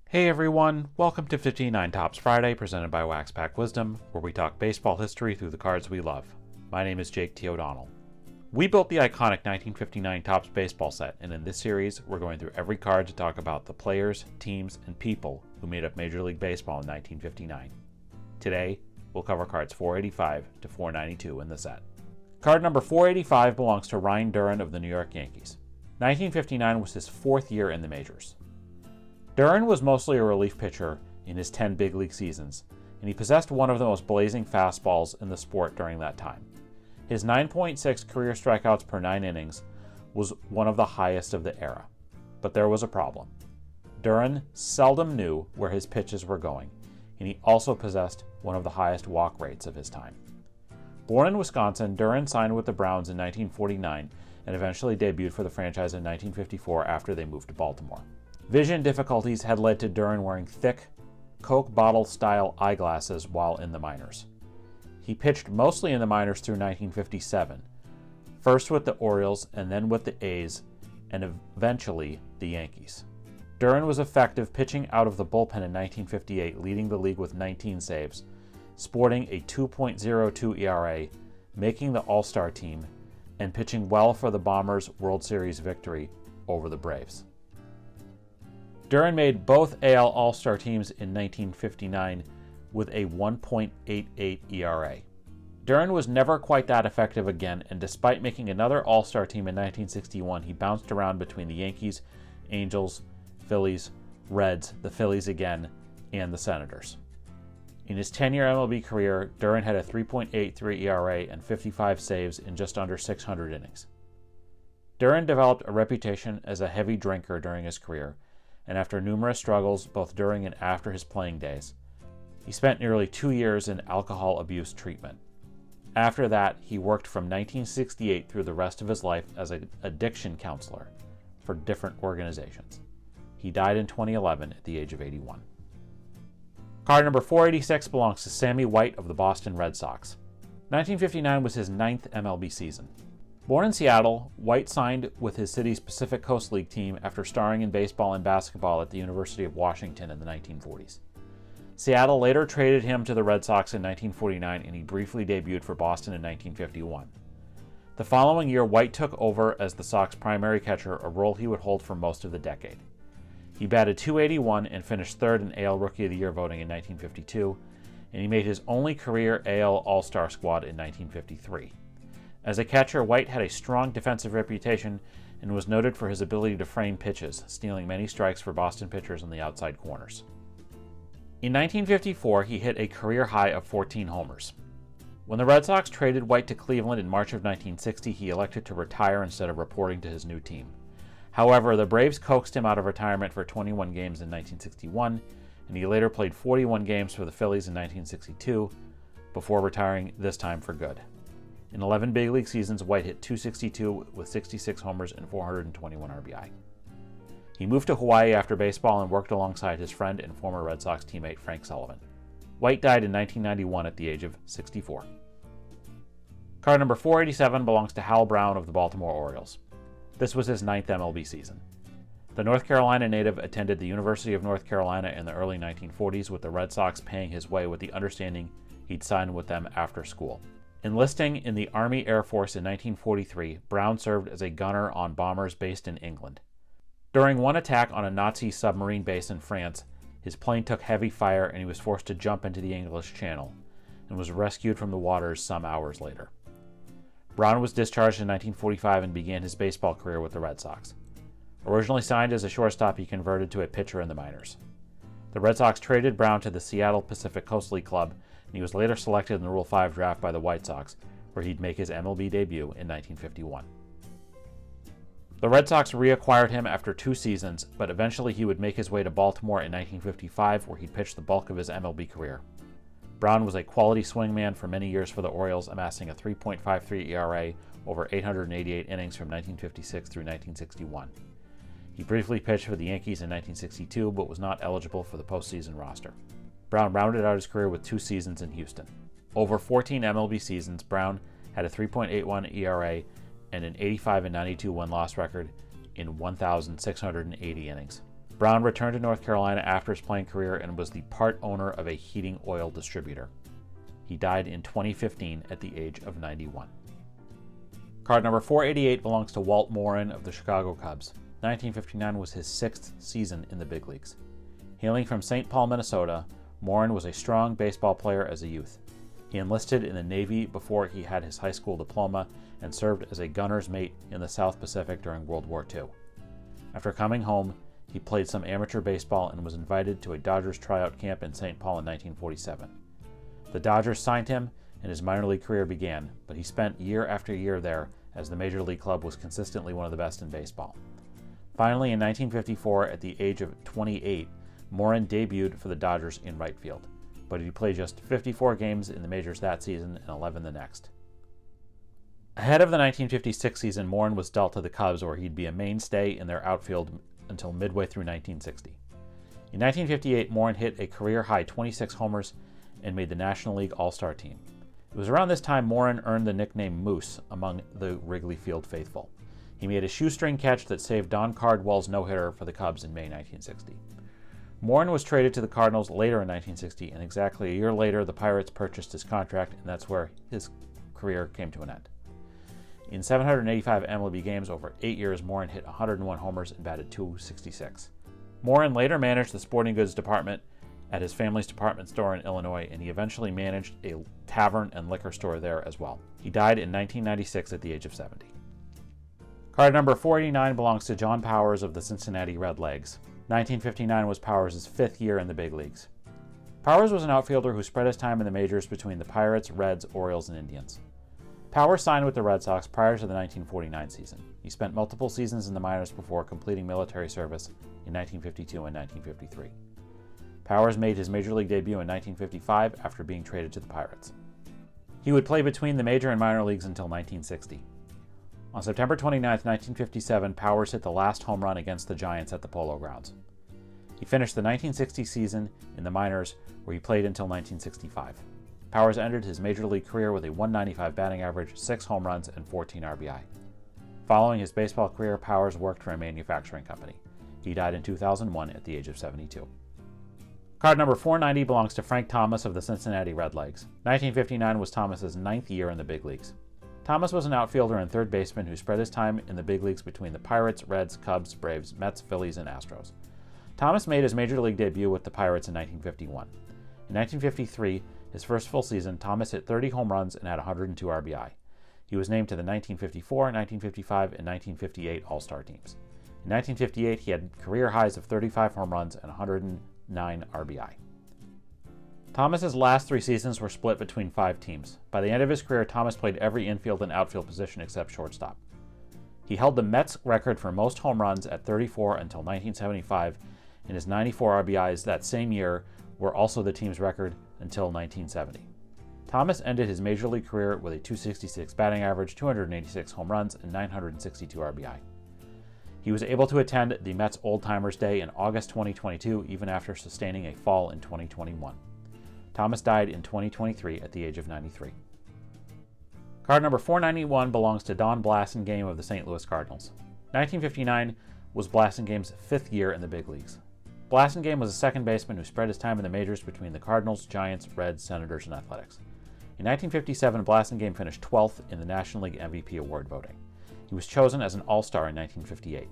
Hey everyone, welcome to 59 Tops Friday, presented by Wax Pack Wisdom, where we talk baseball history through the cards we love. My name is Jake T. O'Donnell. We built the iconic 1959 Topps baseball set, and in this series, we're going through every card to talk about the players, teams, and people who made up Major League Baseball in 1959. Today, we'll cover cards 485 to 492 in the set. Card number 485 belongs to Ryne Duren of the New York Yankees. 1959 was his fourth year in the majors. Duren was mostly a relief pitcher in his 10 big league seasons, and he possessed one of the most blazing fastballs in the sport during that time. His 9.6 career strikeouts per 9 innings was one of the highest of the era. But there was a problem. Duren seldom knew where his pitches were going, and he also possessed one of the highest walk rates of his time. Born in Wisconsin, Duren signed with the Browns in 1949 and eventually debuted for the franchise in 1954 after they moved to Baltimore. Vision difficulties had led to Duren wearing thick, Coke bottle-style eyeglasses while in the minors. He pitched mostly in the minors through 1957, first with the Orioles and then with the A's, and eventually the Yankees. Duren was effective pitching out of the bullpen in 1958, leading the league with 19 saves, sporting a 2.02 ERA, making the All-Star team, and pitching well for the Bombers' World Series victory over the Braves. Duren made both AL All-Star teams in 1959 with a 1.88 ERA. Duren was never quite that effective again, and despite making another All-Star team in 1961, he bounced around between the Yankees, Angels, Phillies, Reds, the Phillies again, and the Senators. In his 10-year MLB career, Duren had a 3.83 ERA and 55 saves in just under 600 innings. Duren developed a reputation as a heavy drinker during his career, and after numerous struggles both during and after his playing days, he spent nearly 2 years in alcohol abuse treatment. After that, he worked from 1968 through the rest of his life as an addiction counselor for different organizations. He died in 2011 at the age of 81. Card number 486 belongs to Sammy White of the Boston Red Sox. 1959 was his 9th MLB season. Born in Seattle, White signed with his city's Pacific Coast League team after starring in baseball and basketball at the University of Washington in the 1940s. Seattle later traded him to the Red Sox in 1949, and he briefly debuted for Boston in 1951. The following year, White took over as the Sox primary catcher, a role he would hold for most of the decade. He batted .281 and finished third in AL Rookie of the Year voting in 1952, and he made his only career AL All-Star squad in 1953. As a catcher, White had a strong defensive reputation and was noted for his ability to frame pitches, stealing many strikes for Boston pitchers on the outside corners. In 1954, he hit a career high of 14 homers. When the Red Sox traded White to Cleveland in March of 1960, he elected to retire instead of reporting to his new team. However, the Braves coaxed him out of retirement for 21 games in 1961, and he later played 41 games for the Phillies in 1962, before retiring this time for good. In 11 big league seasons, White hit .262 with 66 homers and 421 RBI. He moved to Hawaii after baseball and worked alongside his friend and former Red Sox teammate Frank Sullivan. White died in 1991 at the age of 64. Card number 487 belongs to Hal Brown of the Baltimore Orioles. This was his 9th MLB season. The North Carolina native attended the University of North Carolina in the early 1940s, with the Red Sox paying his way with the understanding he'd sign with them after school. Enlisting in the Army Air Force in 1943, Brown served as a gunner on bombers based in England. During one attack on a Nazi submarine base in France, his plane took heavy fire and he was forced to jump into the English Channel, and was rescued from the waters some hours later. Brown was discharged in 1945 and began his baseball career with the Red Sox. Originally signed as a shortstop, he converted to a pitcher in the minors. The Red Sox traded Brown to the Seattle Pacific Coast League Club, and he was later selected in the Rule 5 draft by the White Sox, where he'd make his MLB debut in 1951. The Red Sox reacquired him after 2 seasons, but eventually he would make his way to Baltimore in 1955, where he pitched the bulk of his MLB career. Brown was a quality swingman for many years for the Orioles, amassing a 3.53 ERA over 888 innings from 1956 through 1961. He briefly pitched for the Yankees in 1962, but was not eligible for the postseason roster. Brown rounded out his career with 2 seasons in Houston. Over 14 MLB seasons, Brown had a 3.81 ERA and an 85-92 win-loss record in 1,680 innings. Brown returned to North Carolina after his playing career and was the part owner of a heating oil distributor. He died in 2015 at the age of 91. Card number 488 belongs to Walt Moryn of the Chicago Cubs. 1959 was his 6th season in the big leagues. Hailing from St. Paul, Minnesota, Moryn was a strong baseball player as a youth. He enlisted in the Navy before he had his high school diploma and served as a gunner's mate in the South Pacific during World War II. After coming home, he played some amateur baseball and was invited to a Dodgers tryout camp in St. Paul in 1947. The Dodgers signed him and his minor league career began, but he spent year after year there as the major league club was consistently one of the best in baseball. Finally, in 1954, at the age of 28, Moryn debuted for the Dodgers in right field, but he played just 54 games in the majors that season and 11 the next. Ahead of the 1956 season, Moryn was dealt to the Cubs, where he'd be a mainstay in their outfield until midway through 1960. In 1958, Moryn hit a career-high 26 homers and made the National League All-Star team. It was around this time Moryn earned the nickname Moose among the Wrigley Field faithful. He made a shoestring catch that saved Don Cardwell's no-hitter for the Cubs in May 1960. Moryn was traded to the Cardinals later in 1960, and exactly a year later, the Pirates purchased his contract, and that's where his career came to an end. In 785 MLB games over 8 years, Moryn hit 101 homers and batted .266. Moryn later managed the sporting goods department at his family's department store in Illinois, and he eventually managed a tavern and liquor store there as well. He died in 1996 at the age of 70. Card number 489 belongs to John Powers of the Cincinnati Redlegs. 1959 was Powers' 5th year in the big leagues. Powers was an outfielder who spread his time in the majors between the Pirates, Reds, Orioles, and Indians. Powers signed with the Red Sox prior to the 1949 season. He spent multiple seasons in the minors before completing military service in 1952 and 1953. Powers made his major league debut in 1955 after being traded to the Pirates. He would play between the major and minor leagues until 1960. On September 29, 1957, Powers hit the last home run against the Giants at the Polo Grounds. He finished the 1960 season in the minors, where he played until 1965. Powers ended his major league career with a .195 batting average, 6 home runs, and 14 RBI. Following his baseball career, Powers worked for a manufacturing company. He died in 2001 at the age of 72. Card number 490 belongs to Frank Thomas of the Cincinnati Redlegs. 1959 was Thomas's 9th year in the big leagues. Thomas was an outfielder and third baseman who spread his time in the big leagues between the Pirates, Reds, Cubs, Braves, Mets, Phillies, and Astros. Thomas made his major league debut with the Pirates in 1951. In 1953, his first full season, Thomas hit 30 home runs and had 102 RBI. He was named to the 1954, 1955, and 1958 All-Star teams. In 1958, he had career highs of 35 home runs and 109 RBI. Thomas's last 3 seasons were split between 5 teams. By the end of his career, Thomas played every infield and outfield position except shortstop. He held the Mets record for most home runs at 34 until 1975, and his 94 RBIs that same year were also the team's record until 1970. Thomas ended his major league career with a .266 batting average, 286 home runs, and 962 RBI. He was able to attend the Mets Old Timers Day in August 2022, even after sustaining a fall in 2021. Thomas died in 2023 at the age of 93. Card number 491 belongs to Don Blasingame of the St. Louis Cardinals. 1959 was Blasingame's 5th year in the big leagues. Blasingame was a second baseman who spread his time in the majors between the Cardinals, Giants, Reds, Senators, and Athletics. In 1957, Blasingame finished 12th in the National League MVP award voting. He was chosen as an All-Star in 1958.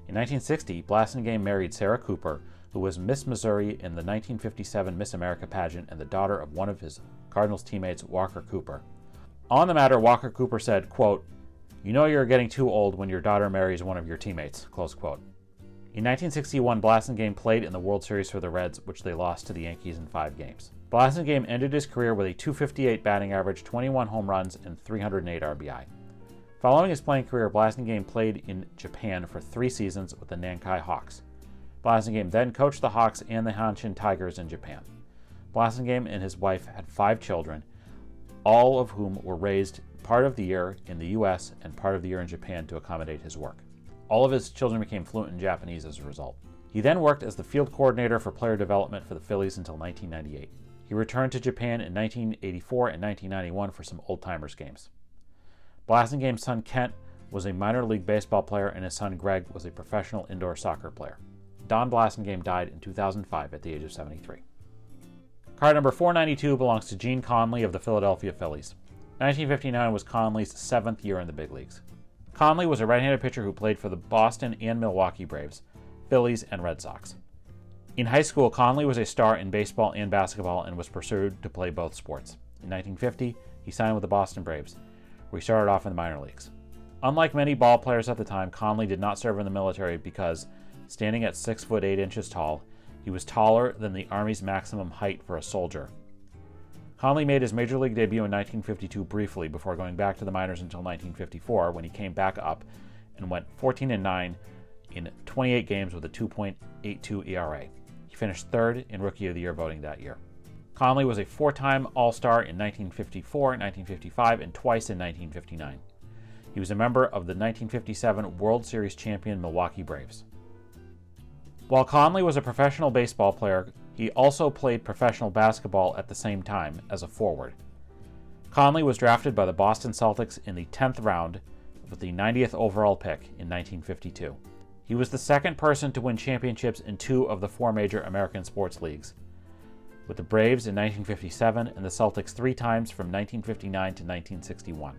In 1960, Blasingame married Sarah Cooper, who was Miss Missouri in the 1957 Miss America pageant and the daughter of one of his Cardinals teammates, Walker Cooper. On the matter, Walker Cooper said, quote, "You know you're getting too old when your daughter marries one of your teammates," close quote. In 1961, Blasingame played in the World Series for the Reds, which they lost to the Yankees in 5 games. Blasingame ended his career with a .258 batting average, 21 home runs, and 308 RBI. Following his playing career, Blasingame played in Japan for 3 seasons with the Nankai Hawks. Blasingame then coached the Hawks and the Hanshin Tigers in Japan. Blasingame and his wife had 5 children, all of whom were raised part of the year in the U.S. and part of the year in Japan to accommodate his work. All of his children became fluent in Japanese as a result. He then worked as the field coordinator for player development for the Phillies until 1998. He returned to Japan in 1984 and 1991 for some old-timers games. Blasingame's son Kent was a minor league baseball player, and his son Greg was a professional indoor soccer player. Don Blasingame died in 2005 at the age of 73. Card number 492 belongs to Gene Conley of the Philadelphia Phillies. 1959 was Conley's 7th year in the big leagues. Conley was a right-handed pitcher who played for the Boston and Milwaukee Braves, Phillies, and Red Sox. In high school, Conley was a star in baseball and basketball and was pursued to play both sports. In 1950, he signed with the Boston Braves, where he started off in the minor leagues. Unlike many ball players at the time, Conley did not serve in the military because, standing at 6 foot 8 inches tall, he was taller than the Army's maximum height for a soldier. Conley made his major league debut in 1952 briefly before going back to the minors until 1954, when he came back up and went 14-9 in 28 games with a 2.82 ERA. He finished third in Rookie of the Year voting that year. Conley was a 4-time All-Star in 1954, 1955, and twice in 1959. He was a member of the 1957 World Series champion Milwaukee Braves. While Conley was a professional baseball player, he also played professional basketball at the same time as a forward. Conley was drafted by the Boston Celtics in the 10th round with the 90th overall pick in 1952. He was the second person to win championships in 2 of the 4 major American sports leagues, with the Braves in 1957 and the Celtics 3 times from 1959 to 1961.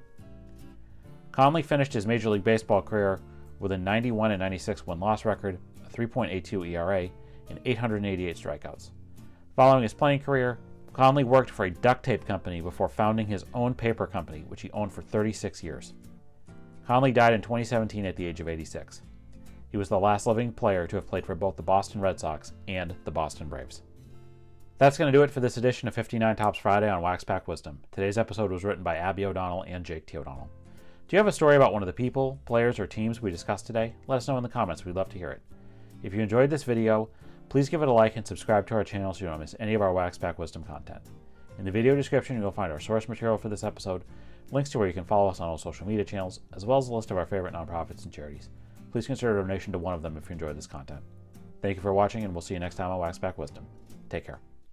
Conley finished his Major League Baseball career with a 91-96 win-loss record, a 3.82 ERA, and 888 strikeouts. Following his playing career, Conley worked for a duct tape company before founding his own paper company, which he owned for 36 years. Conley died in 2017 at the age of 86. He was the last living player to have played for both the Boston Red Sox and the Boston Braves. That's going to do it for this edition of 59 Tops Friday on Wax Pack Wisdom. Today's episode was written by Abby O'Donnell and Jake T. O'Donnell. Do you have a story about one of the people, players, or teams we discussed today? Let us know in the comments. We'd love to hear it. If you enjoyed this video, please give it a like and subscribe to our channel so you don't miss any of our Wax Pack Wisdom content. In the video description, you'll find our source material for this episode, links to where you can follow us on all social media channels, as well as a list of our favorite nonprofits and charities. Please consider a donation to one of them if you enjoyed this content. Thank you for watching, and we'll see you next time on Wax Pack Wisdom. Take care.